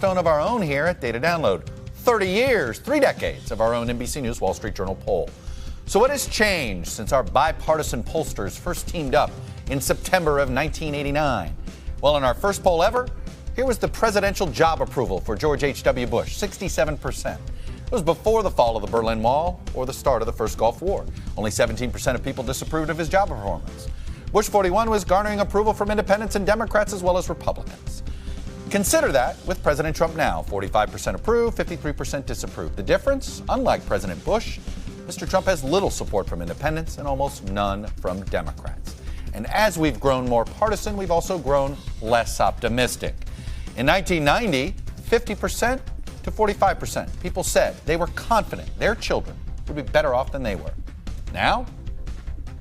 Of our own here at Data Download. 30 years, 3 decades of our own NBC News Wall Street Journal poll. So what has changed since our bipartisan pollsters first teamed up in September of 1989? Well, in our first poll ever, here was the presidential job approval for George H.W. Bush, 67%. It was before the fall of the Berlin Wall or the start of the first Gulf War. Only 17% of people disapproved of his job performance. Bush 41 was garnering approval from independents and Democrats as well as Republicans. Consider that with President Trump now, 45% approve, 53% disapprove. The difference, unlike President Bush, Mr. Trump has little support from independents and almost none from Democrats. And as we've grown more partisan, we've also grown less optimistic. In 1990, 50% to 45%, people said they were confident their children would be better off than they were. Now,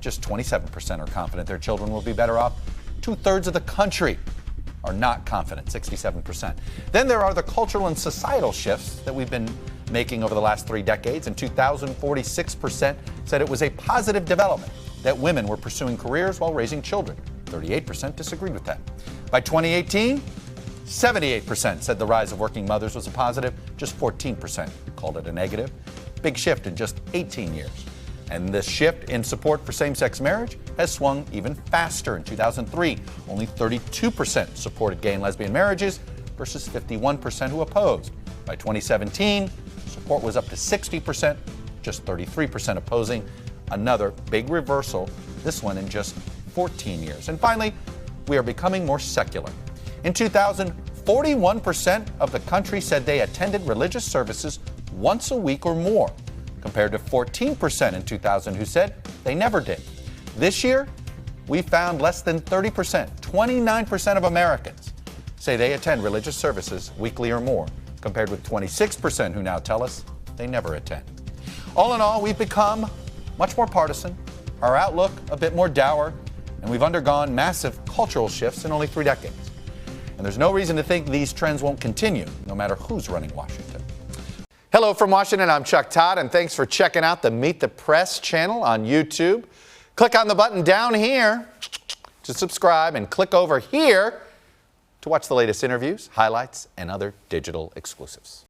just 27% are confident their children will be better off. 2/3 of the country are not confident, 67%. Then there are the cultural and societal shifts that we've been making over the last 3 decades. In 2000, 46% said it was a positive development that women were pursuing careers while raising children. 38% disagreed with that. By 2018, 78% said the rise of working mothers was a positive. Just 14% called it a negative. Big shift in just 18 years. And this shift in support for same-sex marriage has swung even faster. In 2003, only 32% supported gay and lesbian marriages versus 51% who opposed. By 2017, support was up to 60%, just 33% opposing. Another big reversal, this one in just 14 years. And finally, we are becoming more secular. In 2000, 41% of the country said they attended religious services once a week or more, compared to 14% in 2000 who said they never did. This year, we found less than 30%, 29% of Americans say they attend religious services weekly or more, compared with 26% who now tell us they never attend. All in all, we've become much more partisan, our outlook a bit more dour, and we've undergone massive cultural shifts in only 3 decades. And there's no reason to think these trends won't continue, no matter who's running Washington. Hello from Washington, I'm Chuck Todd, and thanks for checking out the Meet the Press channel on YouTube. Click on the button down here to subscribe and click over here to watch the latest interviews, highlights, and other digital exclusives.